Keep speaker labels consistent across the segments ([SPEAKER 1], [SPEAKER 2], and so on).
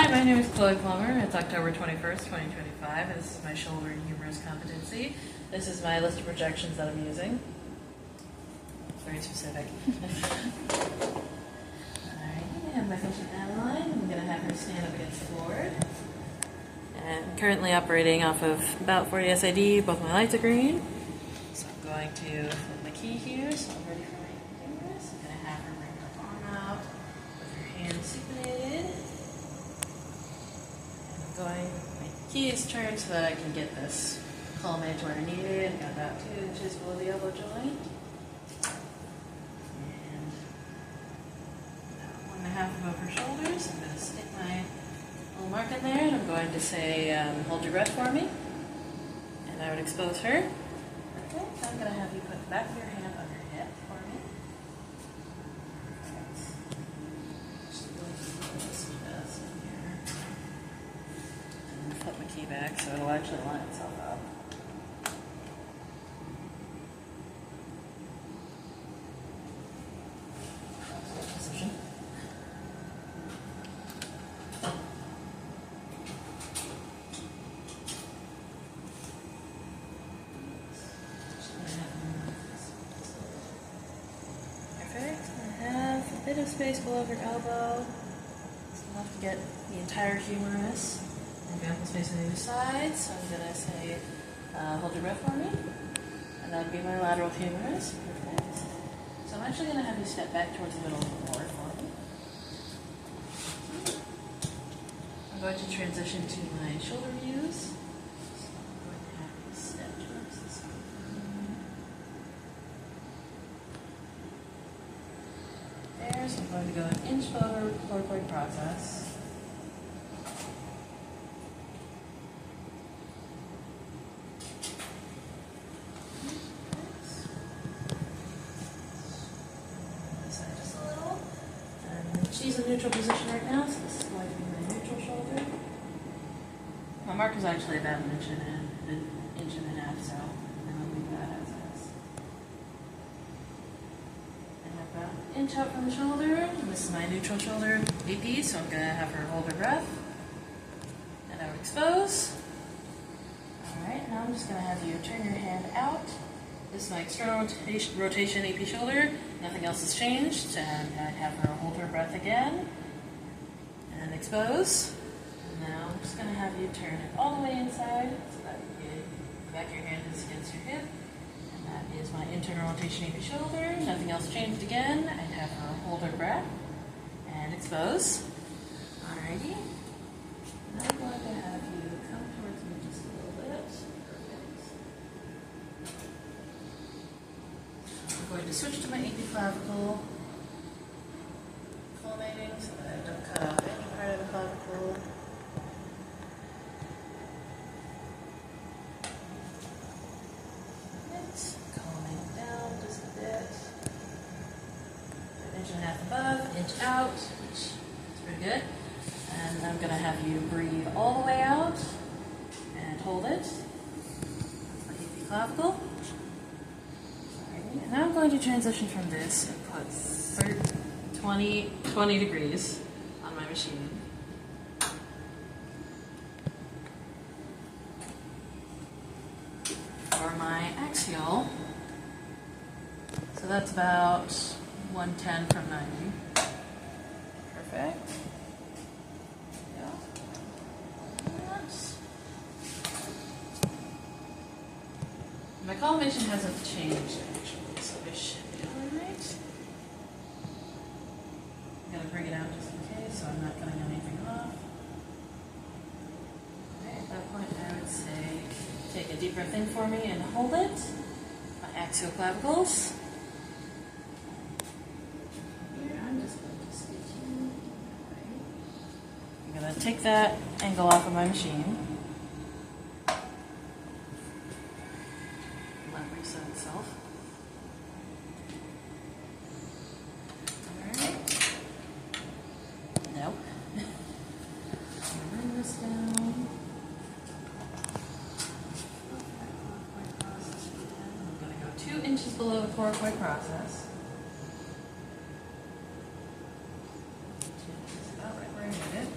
[SPEAKER 1] Hi, my name is Chloe Plummer. It's October 21st, 2025. This is my shoulder and humerus competency. This is my list of projections that I'm using. Very specific. Alright, I have my patient Adeline. I'm going to have her stand up against the board. And I'm currently operating off of about 40 SID. Both my lights are green. So I'm going to flip my key here. So I'm ready for my humerus. I'm going to have her bring her arm out with her hand supinated. My key is turned so that I can get this culminate where I need it. Got about 2 inches below the elbow joint. And about 1.5 above her shoulders. I'm going to stick my little mark in there and I'm going to say, hold your breath for me. And I would expose her. Okay, so I'm going to have you put the back of your hand on her hip for me. Flip my key back so it'll actually line itself up. Position. Perfect. I have a bit of space below her elbow. So I'll have to get the entire humerus. Ample space on either side, so I'm going to say, hold your breath for me, and that would be my lateral humerus. Perfect. So I'm actually going to have you step back towards the middle of the board for me. I'm going to transition to my shoulder views. So I'm going to have you step towards this one. There, so I'm going to go an inch over thoracoid process. She's in neutral position right now, so this is going to be my neutral shoulder. My mark is actually about an inch and a half, so I'm going to leave that as is. I have about an inch out from the shoulder, and this is my neutral shoulder AP, so I'm going to have her hold her breath. And I would expose. Alright, now I'm just going to have you turn your hand out. This is my external rotation AP shoulder. Nothing else has changed. And I'd have her hold her breath again. And expose. And now I'm just going to have you turn it all the way inside so that the back of your hand is against your hip. And that is my internal rotation AP shoulder. Nothing else changed again. I'd have her hold her breath. And expose. Alrighty. Now I'm going to have you come towards me just a little bit. I'm going to switch to my AP clavicle, culminating so that I don't cut off any part of the clavicle. Culminating down just a bit. 1.5 inches above, inch out, which is pretty good. And I'm going to have you breathe all the way out and hold it. That's my AP clavicle. And now I'm going to transition from this and put 20 degrees on my machine. For my axial, so that's about 110 from 90. Perfect. Yeah. My collimation hasn't changed actually, so it should be alright. I'm going to bring it out just in case, so I'm not cutting anything off. Okay, at that point I would say, take a deep breath in for me and hold it. My axial clavicles. Here, I'm just going to stitch in. I'm going to take that angle off of my machine. Reset itself. Alright. No. Bring this down. I'm going to go 2 inches below the thoracoid process. 2 inches, about right where I need it.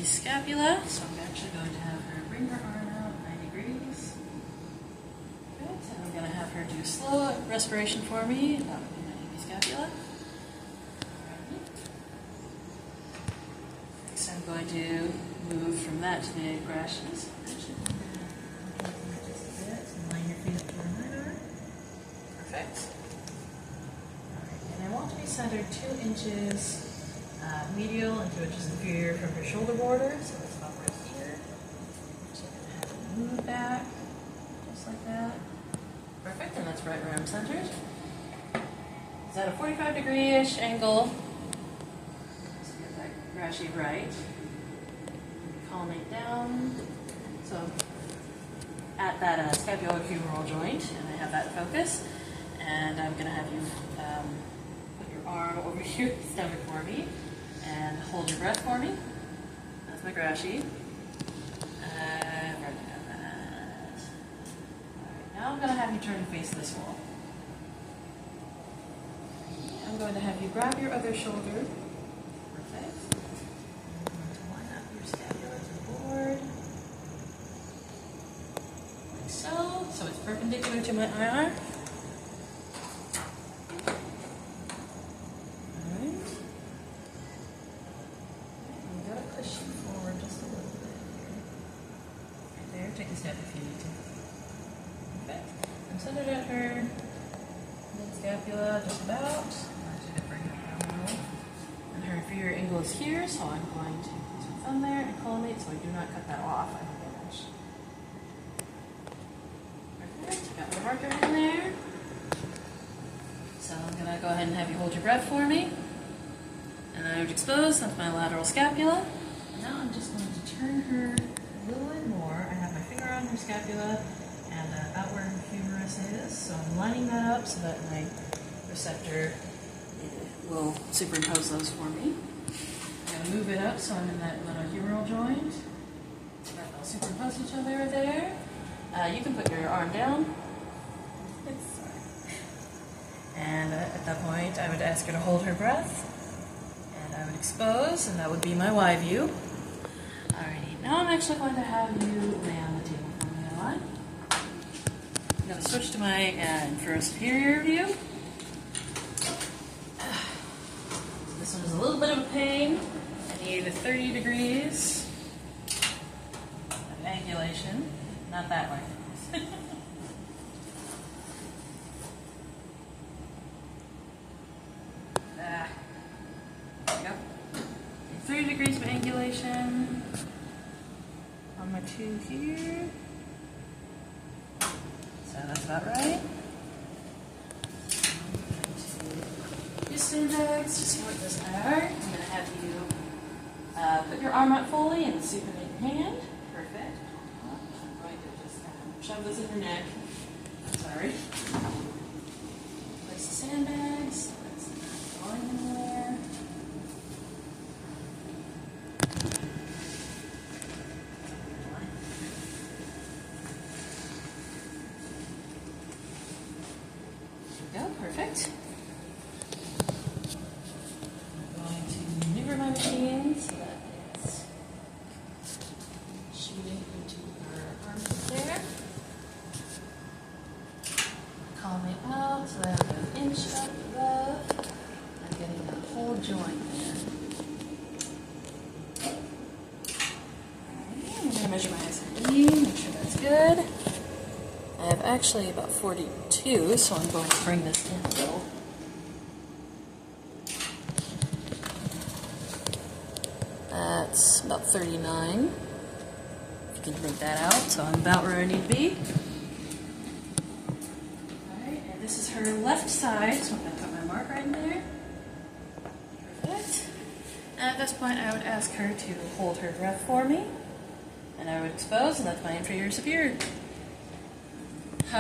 [SPEAKER 1] baby's scapula, so I'm actually going to have her bring her arm out 90 degrees. Good, and I'm going to have her do slow respiration for me about my baby's scapula. Next I'm going to move from that to the Grashey's. Line your feet up to my arm. Perfect. And I want to be centered 2 inches medial and 2 inches inferior from your shoulder border. So let's stop right here. So I'm going to have it move back, just like that. Perfect, and that's right where I'm centered. Is that a 45-degree-ish angle? Let's get that Grashey right. Collimate down. So at that scapulohumeral joint, and I have that focus. And I'm going to have you put your arm over your stomach for me and hold your breath for me. That's my Grashey. Right about that. Alright, now I'm going to have you turn and face this wall. I'm going to have you grab your other shoulder. Perfect. I'm going to line up your scapula to the board. Like so. So it's perpendicular to my IR. Take a step if you need to. Okay. I'm centered at her mid-scapula, just about. I'm actually going to bring her down a little. And her inferior angle is here, so I'm going to use my thumb there and collimate so I do not cut that off. I don't damage. Perfect. Got my marker in there. So I'm going to go ahead and have you hold your breath for me. And I would expose. That's my lateral scapula. And now I'm just going to turn her a little bit more. I have my finger on her scapula and out where her humerus is, so I'm lining that up so that my receptor will superimpose those for me. I'm going to move it up so I'm in that little humeral joint. So that they'll superimpose each other there. You can put your arm down. And at that point I would ask her to hold her breath. And I would expose, and that would be my Y view. Alrighty, now I'm actually going to have you lay on the table for me, alright? I'm going to switch to my Inferisuperior view. This one is a little bit of a pain. I need 30 degrees of angulation, not that way. There we go. 30 degrees of angulation on my 2 here. So that's about right. Use sandbags to see what those are. I'm going to have you put your arm out fully and supinate your hand. Perfect. I'm going to just shove this in your neck. I'm sorry. Place the sandbags. That's going in there. There we go, perfect. I'm going to maneuver my machine so that it's shooting into our armpit there. Calming out so that I'm an inch up above. I'm getting the whole joint there. Alright, I'm going to measure my SID, make sure that's good. I have actually about 42, so I'm going to bring this in a little. That's about 39. If you can make that out, so I'm about where I need to be. Alright, and this is her left side, so I'm going to put my mark right in there. Perfect. And at this point, I would ask her to hold her breath for me. And I would expose, and that's my inferior superior.